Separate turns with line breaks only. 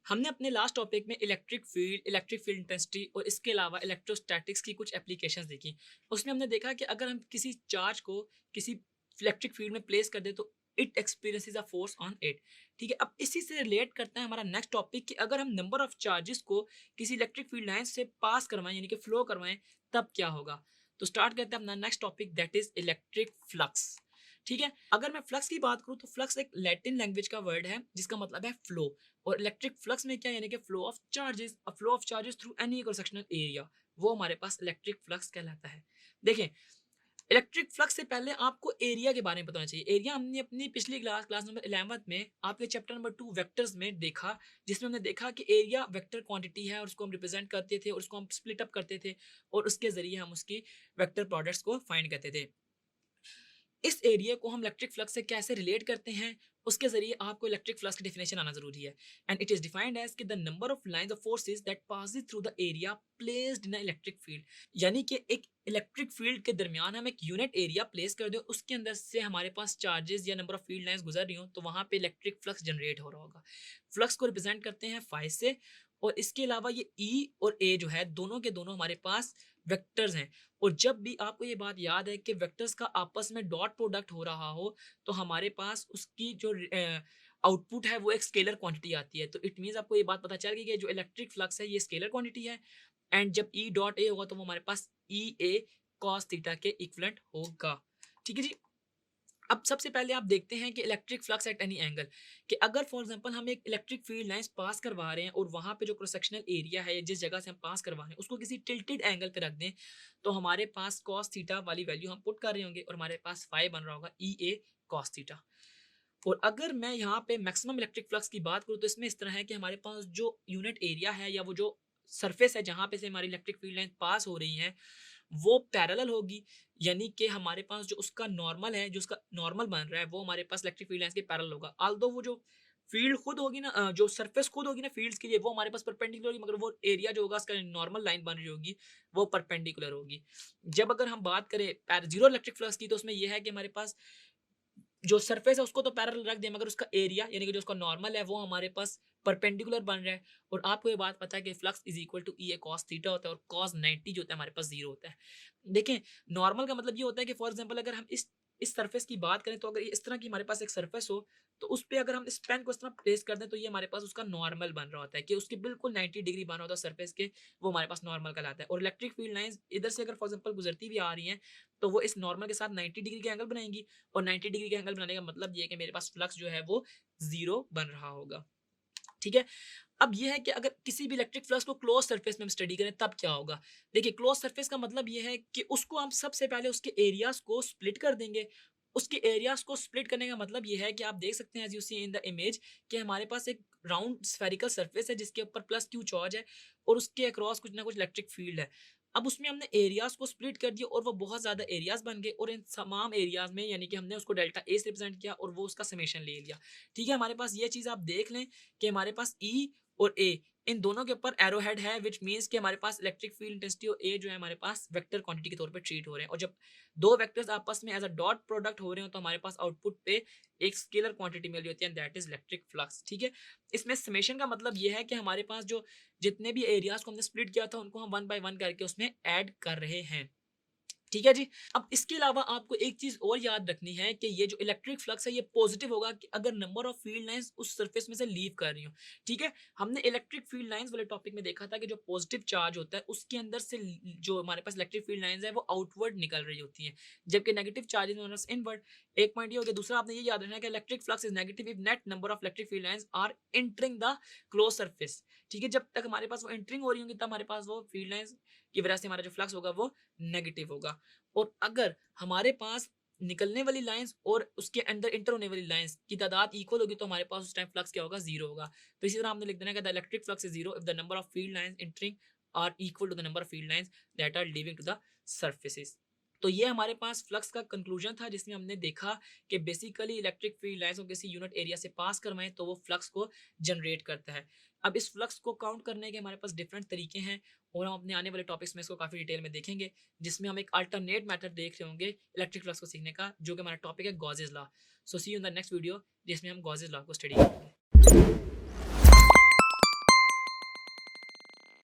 हमने अपने last topic में इलेक्ट्रिक फील्ड इंटेंसिटी और इसके अलावा इलेक्ट्रोस्टैटिक्स की कुछ एप्लीकेशंस देखी। उसमें हमने देखा कि अगर हम किसी चार्ज को किसी इलेक्ट्रिक फील्ड में प्लेस कर दें तो it experiences a force on it. ठीक है, अब इसी से रिलेट करता है हमारा नेक्स्ट टॉपिक कि अगर हम नंबर ऑफ चार्जेस को किसी इलेक्ट्रिक फील्ड लाइन से पास करवाएं यानी कि फ्लो करवाएं तब क्या होगा। तो स्टार्ट करते हैं अपना next topic, that is electric flux. ठीक है, अगर मैं फ्लक्स की बात करूं तो फ्लक्स एक लैटिन लैंग्वेज का वर्ड है जिसका मतलब है फ्लो। और इलेक्ट्रिक फ्लक्स में क्या यानी कि flow of charges through any cross sectional area, वो हमारे पास इलेक्ट्रिक फ्लक्स कहलाता है। देखें, इलेक्ट्रिक फ्लक्स से पहले आपको एरिया के बारे में बताना चाहिए। एरिया हमने अपनी पिछली क्लास नंबर 11 में आपके चैप्टर नंबर 2 वेक्टर्स में देखा, जिसमें हमने देखा कि एरिया वेक्टर क्वांटिटी है और उसको हम रिप्रेजेंट करते थे और उसको हम स्प्लिट अप करते थे और उसके जरिए हम उसकी वेक्टर प्रोडक्ट्स को फाइंड करते थे। इस एरिया को हम इलेक्ट्रिक फ्लक्स से कैसे रिलेट करते हैं, उसके जरिए आपको इलेक्ट्रिक फ्लक्स की डेफिनेशन आना जरूरी है। And it is defined as कि the number of lines of forces that passes through the area placed in electric field. यानी कि एक इलेक्ट्रिक फील्ड के दरमियान हम एक यूनिट एरिया प्लेस कर दें, उसके अंदर से हमारे पास चार्जेस या नंबर ऑफ फील्ड लाइंस गुजर रही हो तो वहां पे इलेक्ट्रिक फ्लक्स जनरेट हो रहा होगा। फ्लक्स को रिप्रेजेंट करते हैं फाइ से। और इसके अलावा ये ई और ए जो है दोनों के दोनों हमारे पास वेक्टर्स हैं। और जब भी आपको ये बात याद है कि वेक्टर्स का आपस में डॉट प्रोडक्ट हो रहा हो तो हमारे पास उसकी जो आउटपुट है वो एक स्केलर क्वांटिटी आती है। तो इट मीन्स आपको ये बात पता चल गई कि जो इलेक्ट्रिक फ्लक्स है ये स्केलर क्वांटिटी है। एंड जब ई डॉट ए होगा तो वो हमारे पास ई ए कॉस थीटा के इक्वलेंट होगा। ठीक है जी। अब सबसे पहले आप देखते हैं कि electric flux at any angle, कि अगर फॉर एग्जांपल हम एक इलेक्ट्रिक फील्ड लाइंस पास करवा रहे हैं और वहां पे जो क्रॉस सेक्शनल एरिया है जिस जगह से हम पास करवा रहे हैं उसको किसी टिल्टेड एंगल पे रख दें तो हमारे पास cos थीटा वाली वैल्यू हम पुट कर रहे होंगे और हमारे पास फाई बन रहा होगा ई ए cos थीटा। और अगर मैं यहाँ पे मैक्सिमम इलेक्ट्रिक फ्लक्स की बात करूँ तो इसमें इस तरह है कि हमारे पास जो यूनिट एरिया है या वो जो सरफेस है जहाँ पे से हमारी इलेक्ट्रिक फील्ड लाइन पास हो रही है वो पैरेलल होगी। यानी कि हमारे पास जो उसका नॉर्मल है, जो उसका नॉर्मल बन रहा है वो हमारे पास इलेक्ट्रिक फील्ड लाइंस के पैरेलल होगा। ऑल्दो वो जो फील्ड खुद होगी ना, जो सरफेस खुद होगी ना फील्ड्स के लिए वो हमारे पास परपेंडिकुलर होगी, मगर वो एरिया जो होगा उसका नॉर्मल लाइन बन रही होगी वो परपेंडिकुलर होगी। जब अगर हम बात करें जीरो इलेक्ट्रिक फ्लक्स की तो उसमें यह है कि हमारे पास जो सरफेस है उसको तो पैरेलल रख दें मगर उसका एरिया यानी कि जो उसका नॉर्मल है वो हमारे पास परपेंडिकुलर बन रहा है। और आपको ये बात पता है कि flux is equal to E A cos theta होता है और कॉस 90 जो होता है हमारे पास जीरो होता है। देखें, नॉर्मल का मतलब ये होता है कि फॉर एग्जांपल अगर हम इस सरफेस की बात करें तो अगर इस तरह की हमारे पास एक सरफेस हो तो उस पे अगर हम इस पेन को इस तरह प्लेस कर दें तो ये हमारे पास उसका नॉर्मल बन रहा होता है कि उसके बिल्कुल 90 डिग्री बना होता है सरफेस के, वो हमारे पास नॉर्मल कहलाता है। और इलेक्ट्रिक फील्ड लाइंस इधर से अगर फॉर एग्जांपल गुजरती भी आ रही हैं तो वो इस नॉर्मल के साथ 90 डिग्री के एंगल बनाएंगी। और 90 डिग्री के एंगल बनाने का मतलब ये है कि मेरे पास फ्लक्स जो है वो जीरो बन रहा होगा। ठीक है, अब ये है कि अगर किसी भी इलेक्ट्रिक फ्लक्स को क्लोज सरफेस में हम स्टडी करें तब क्या होगा। देखिए, क्लोज सरफेस का मतलब ये है कि उसको हम सबसे पहले उसके एरियाज को स्प्लिट कर देंगे। उसके एरियाज को स्प्लिट करने का मतलब ये है कि आप देख सकते हैं as you see in the image कि हमारे पास एक राउंड स्फेरिकल सरफेस है जिसके ऊपर प्लस क्यू चार्ज है और उसके अक्रॉस कुछ ना कुछ इलेक्ट्रिक फील्ड है। अब उसमें हमने एरियाज को स्प्लिट कर दिया और वो बहुत ज्यादा एरियाज बन गए और इन तमाम एरियाज में यानी कि हमने उसको डेल्टा ए से रिप्रेजेंट किया और वो उसका समेशन ले लिया। ठीक है, हमारे पास ये चीज आप देख लें कि हमारे पास ई और ए इन दोनों के ऊपर एरो हेड है, विच मीन्स कि हमारे पास इलेक्ट्रिक फील्ड इंटेंसिटी और ए जो है हमारे पास वेक्टर क्वांटिटी के तौर पे ट्रीट हो रहे हैं। और जब दो वेक्टर्स आपस में एज अ डॉट प्रोडक्ट हो रहे हो तो हमारे पास आउटपुट पे एक स्केलर क्वांटिटी मिल रही होती है, दैट इज इलेक्ट्रिक फ्लक्स। ठीक है, इसमें समेशन का मतलब ये है कि हमारे पास जो जितने भी एरियाज को हमने स्प्लिट किया था उनको हम वन बाय वन करके उसमें ऐड कर रहे हैं। ठीक है जी। अब इसके अलावा आपको एक चीज और याद रखनी है कि ये जो इलेक्ट्रिक फ्लक्स है ये पॉजिटिव होगा कि अगर नंबर ऑफ फील्ड लाइंस उस सरफेस में से लीव कर रही हो। ठीक है, हमने इलेक्ट्रिक फील्ड लाइंस वाले टॉपिक में देखा था कि जो पॉजिटिव चार्ज होता है उसके अंदर से जो हमारे पास इलेक्ट्रिक फील्ड लाइंस है वो आउटवर्ड निकल रही होती हैं, जबकि नेगेटिव चार्जेस इनवर्ड। एक पॉइंट ये हो गया। दूसरा आपने ये याद रखना है कि electric flux is negative if net number of electric field lines are entering the close surface. ठीक है, जब तक हमारे पास वो एंटरिंग हो रही होंगी तब हमारे पास वो फील्ड लाइंस की वजह से हमारा जो फ्लक्स होगा वो नेगेटिव होगा। और अगर हमारे पास निकलने वाली लाइंस और उसके अंदर इंटर होने वाली लाइंस की तादाद इक्वल होगी तो हमारे पास उस टाइम फ्लक्स क्या होगा, जीरो होगा। तो इसी तरह हमने लिख देना है कि the electric flux is zero if the number of field lines entering are equal to the number of field lines that are leaving to the surfaces. तो ये हमारे पास फ्लक्स का कंक्लूजन था जिसमें हमने देखा कि बेसिकली इलेक्ट्रिक फील्ड लाइंस को किसी यूनिट एरिया से पास करवाएं तो वो फ्लक्स को जनरेट करता है। अब इस फ्लक्स को काउंट करने के हमारे पास डिफरेंट तरीके हैं और हम अपने आने वाले टॉपिक्स में इसको काफी डिटेल में देखेंगे, जिसमें हम एक अल्टरनेट मेथड देख रहे होंगे इलेक्ट्रिक फ्लक्स को सीखने का, जो कि हमारा टॉपिक है Gauss's law. So see you in the next video जिसमें हम गॉसेस लॉ को स्टडी करेंगे।